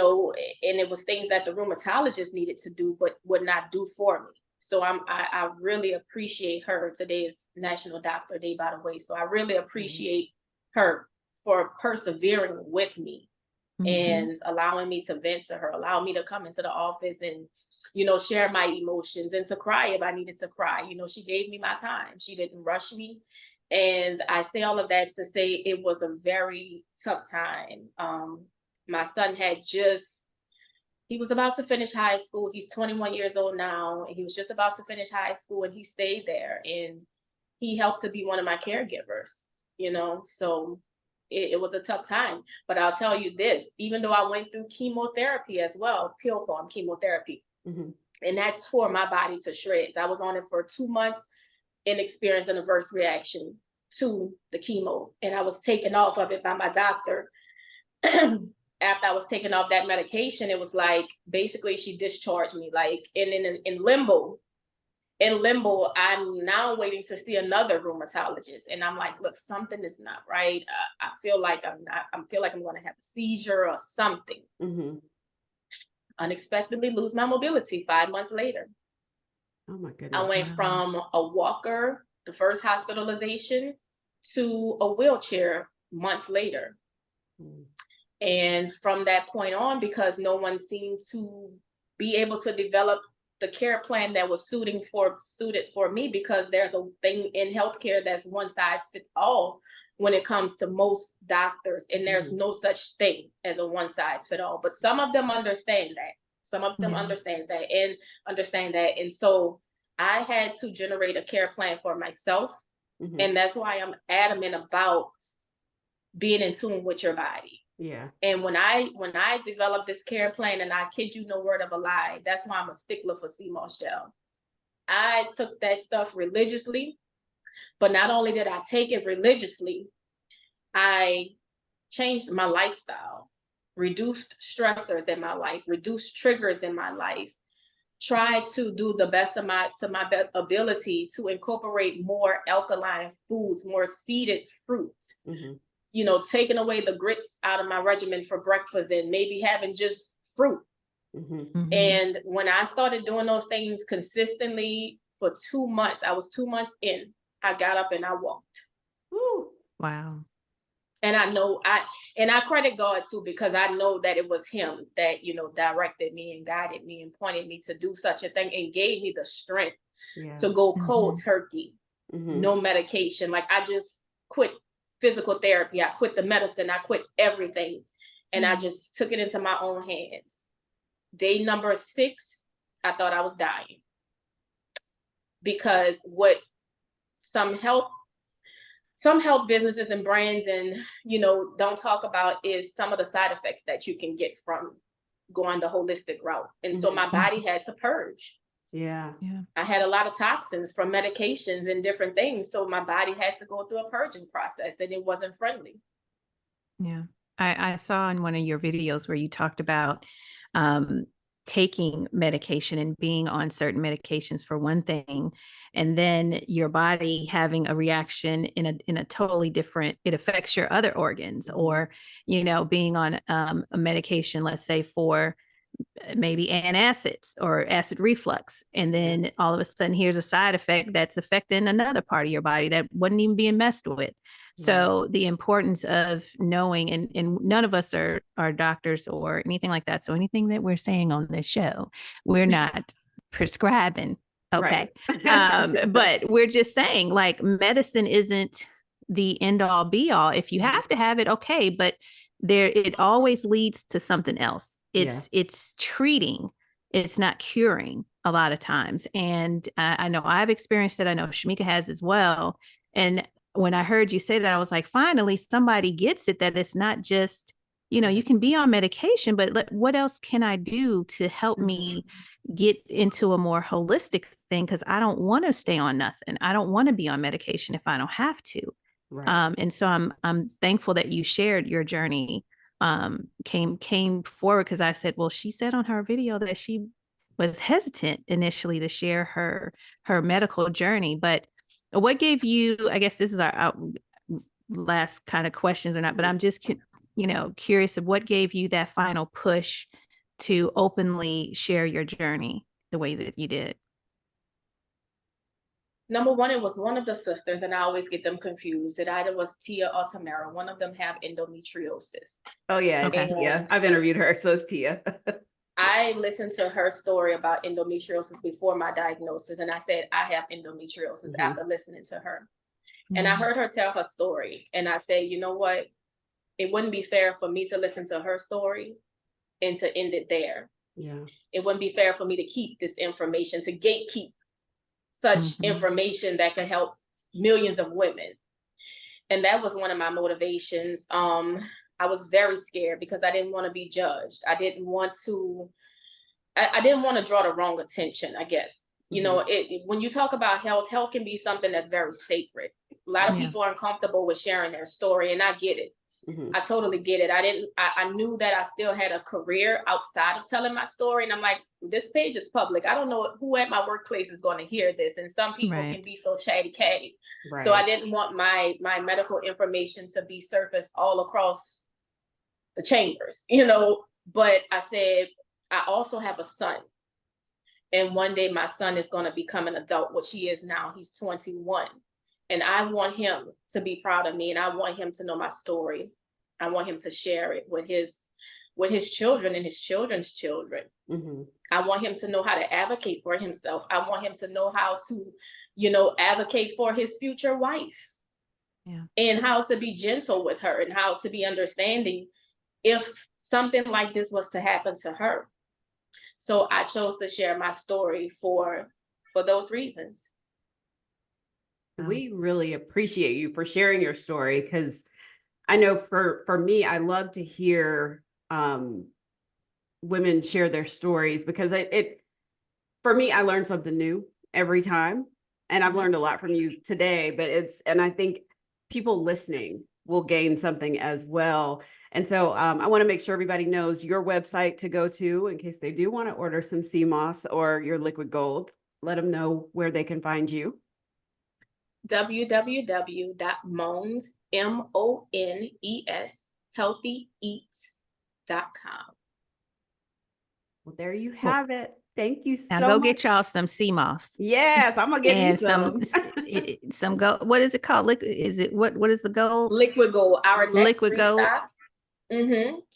S3: it was things that the rheumatologist needed to do, but would not do for me. So I really appreciate her. Today is National Doctor Day, by the way. So I really appreciate her for persevering with me and allowing me to vent to her, allowing me to come into the office and, share my emotions and to cry if I needed to cry. She gave me my time. She didn't rush me. And I say all of that to say it was a very tough time. My son he was about to finish high school. He's 21 years old now, and he was just about to finish high school, and he stayed there, and he helped to be one of my caregivers, so it was a tough time. But I'll tell you this, even though I went through chemotherapy as well, pill form chemotherapy, and that tore my body to shreds. I was on it for 2 months and experienced an adverse reaction to the chemo, and I was taken off of it by my doctor. After I was taken off that medication, it was like, basically she discharged me, like in limbo. In limbo, I'm now waiting to see another rheumatologist. And I'm like, look, something is not right. I feel like I'm going to have a seizure or something. Unexpectedly lose my mobility 5 months later.
S1: Oh my goodness.
S3: I went from a walker, the first hospitalization, to a wheelchair months later. And from that point on, because no one seemed to be able to develop the care plan that was suited for me, because there's a thing in healthcare that's one size fits all when it comes to most doctors, and there's no such thing as a one size fit all. But some of them understand that. Some of them understand that. And so I had to generate a care plan for myself. And that's why I'm adamant about being in tune with your body.
S1: Yeah.
S3: And when I developed this care plan, and I kid you no word of a lie, that's why I'm a stickler for CMOS gel. I took that stuff religiously, but not only did I take it religiously, I changed my lifestyle, reduced stressors in my life, reduced triggers in my life, tried to do the best of my ability to incorporate more alkaline foods, more seeded fruits. You know, taking away the grits out of my regimen for breakfast and maybe having just fruit. And when I started doing those things consistently for 2 months, I was 2 months in, I got up and I walked.
S1: Woo.
S2: Wow.
S3: And I credit God too, because I know that it was him that, you know, directed me and guided me and pointed me to do such a thing and gave me the strength to go cold turkey, no medication. Like, I just quit physical therapy. I quit the medicine. I quit everything. And I just took it into my own hands. Day number 6, I thought I was dying, because what some health businesses and brands and, you know, don't talk about is some of the side effects that you can get from going the holistic route. And so my body had to purge.
S1: Yeah.
S3: I had a lot of toxins from medications and different things. So my body had to go through a purging process, and it wasn't friendly.
S2: Yeah. I saw in one of your videos where you talked about taking medication and being on certain medications for one thing, and then your body having a reaction in a totally different, it affects your other organs, or, you know, being on a medication, let's say for maybe antacids or acid reflux, and then all of a sudden here's a side effect that's affecting another part of your body that wasn't even being messed with. So the importance of knowing, and none of us are doctors or anything like that, so anything that we're saying on this show, we're not prescribing, okay? But we're just saying, like, medicine isn't the end all be all. If you have to have it, okay, but it always leads to something else. It's treating, it's not curing a lot of times. And I know I've experienced it. I know Shamika has as well. And when I heard you say that, I was like, finally, somebody gets it, that it's not just, you know, you can be on medication, but what else can I do to help me get into a more holistic thing? Because I don't want to stay on nothing. I don't want to be on medication if I don't have to. And so I'm thankful that you shared your journey, came forward, because I said, well, she said on her video that she was hesitant initially to share her medical journey. But what gave you, I guess this is our last kind of questions or not, but I'm just, you know, curious of what gave you that final push to openly share your journey the way that you did.
S3: Number one, it was one of the sisters, and I always get them confused. It either was Tia or Tamara. One of them have endometriosis.
S1: Oh yeah, it's Tia. I've interviewed her, so it's Tia.
S3: I listened to her story about endometriosis before my diagnosis, and I said, I have endometriosis after listening to her. And I heard her tell her story, and I said, you know what? It wouldn't be fair for me to listen to her story and to end it there. It wouldn't be fair for me to keep this information, to gatekeep such information that could help millions of women. And that was one of my motivations. I was very scared because I didn't want to be judged. I didn't want to draw the wrong attention, I guess. You know, when you talk about health can be something that's very sacred. A lot of people are uncomfortable with sharing their story, and I get it. I totally get it. I knew that I still had a career outside of telling my story. And I'm like, this page is public. I don't know who at my workplace is going to hear this. And some people can be so chatty catty. So I didn't want my medical information to be surfaced all across the chambers, you know. But I said, I also have a son. And one day my son is going to become an adult, which he is now. He's 21. And I want him to be proud of me, and I want him to know my story. I want him to share it with his children and his children's children.
S1: Mm-hmm.
S3: I want him to know how to advocate for himself. I want him to know how to, advocate for his future wife.
S2: Yeah.
S3: And how to be gentle with her and how to be understanding if something like this was to happen to her. So I chose to share my story for those reasons.
S1: We really appreciate you for sharing your story, because I know for me, I love to hear women share their stories, because it for me, I learn something new every time. And I've learned a lot from you today, and I think people listening will gain something as well. And so I want to make sure everybody knows your website to go to in case they do want to order some sea moss or your liquid gold. Let them know where they can find you.
S3: www.mones, MONES, healthyeats.com.
S1: Well, there you have it. Thank you
S2: Now
S1: so
S2: go
S1: much.
S2: get y'all some sea moss.
S1: Yes, I'm gonna get me
S2: And some gold. What is it called? Liquid? Is it what is the gold?
S3: Liquid gold. Our next
S2: Liquid gold.
S3: restock.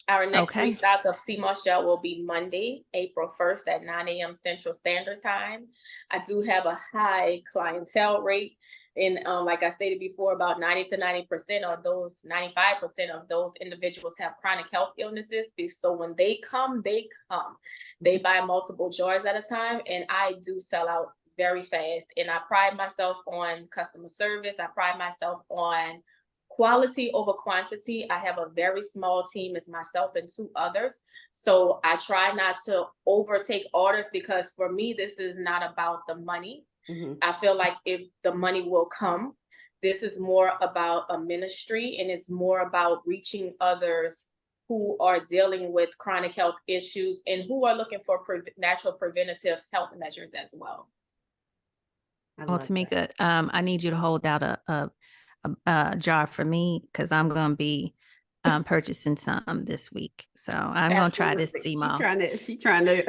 S3: Our next
S2: Okay.
S3: restock of sea moss gel will be Monday, April 1st at 9 a.m. Central Standard Time. I do have a high clientele rate. And like I stated before, about 90 to 90% of those, 95% of those individuals have chronic health illnesses. So when they come. They buy multiple jars at a time, and I do sell out very fast. And I pride myself on customer service. I pride myself on quality over quantity. I have a very small team. It's myself and 2 others. So I try not to overtake orders, because for me, this is not about the money.
S1: Mm-hmm.
S3: I feel like if the money will come, this is more about a ministry, and it's more about reaching others who are dealing with chronic health issues and who are looking for natural preventative health measures as well.
S2: Well, Tamika, I need you to hold out a jar for me, because I'm going to be purchasing some this week. So I'm going to try this sea moss.
S1: She trying to.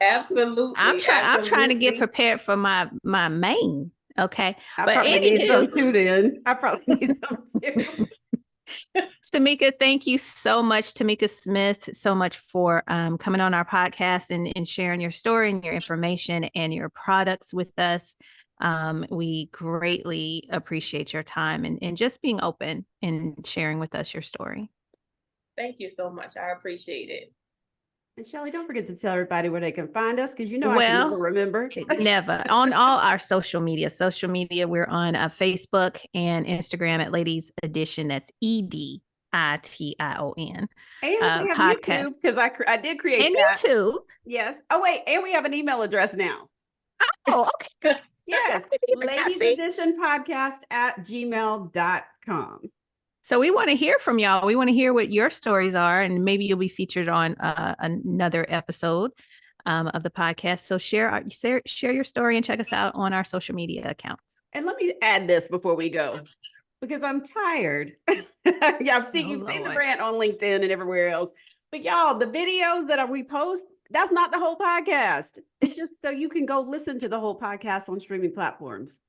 S3: Absolutely.
S2: I'm trying to get prepared for my main. Okay.
S1: I probably need some too then. I probably need some too.
S2: Tamika, thank you so much, Tamika Smith, so much for coming on our podcast and sharing your story and your information and your products with us. We greatly appreciate your time and just being open and sharing with us your story.
S3: Thank you so much. I appreciate it.
S1: And Shelly, don't forget to tell everybody where they can find us, because I can never remember.
S2: Never. On all our social media, we're on Facebook and Instagram at Ladies Edition. That's EDITION.
S1: And we have YouTube, because I did create
S2: and
S1: that.
S2: YouTube.
S1: Yes. Oh, wait. And we have an email address now.
S2: Oh, okay.
S1: Yes. ladieseditionpodcast@gmail.com.
S2: So we want to hear from y'all. We want to hear what your stories are, and maybe you'll be featured on another episode of the podcast. So share your story and check us out on our social media accounts.
S1: And let me add this before we go, because I'm tired. Yeah, you've seen the brand on LinkedIn and everywhere else. But y'all, the videos that we post, that's not the whole podcast. It's just so you can go listen to the whole podcast on streaming platforms.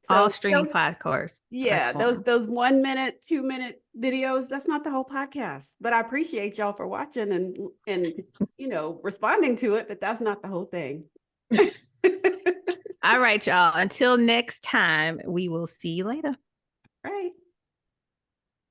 S1: So
S2: all streaming podcasts.
S1: Yeah, those 1 minute, 2 minute videos, that's not the whole podcast. But I appreciate y'all for watching and responding to it, but that's not the whole thing.
S2: All right, y'all. Until next time, we will see you later.
S1: Right.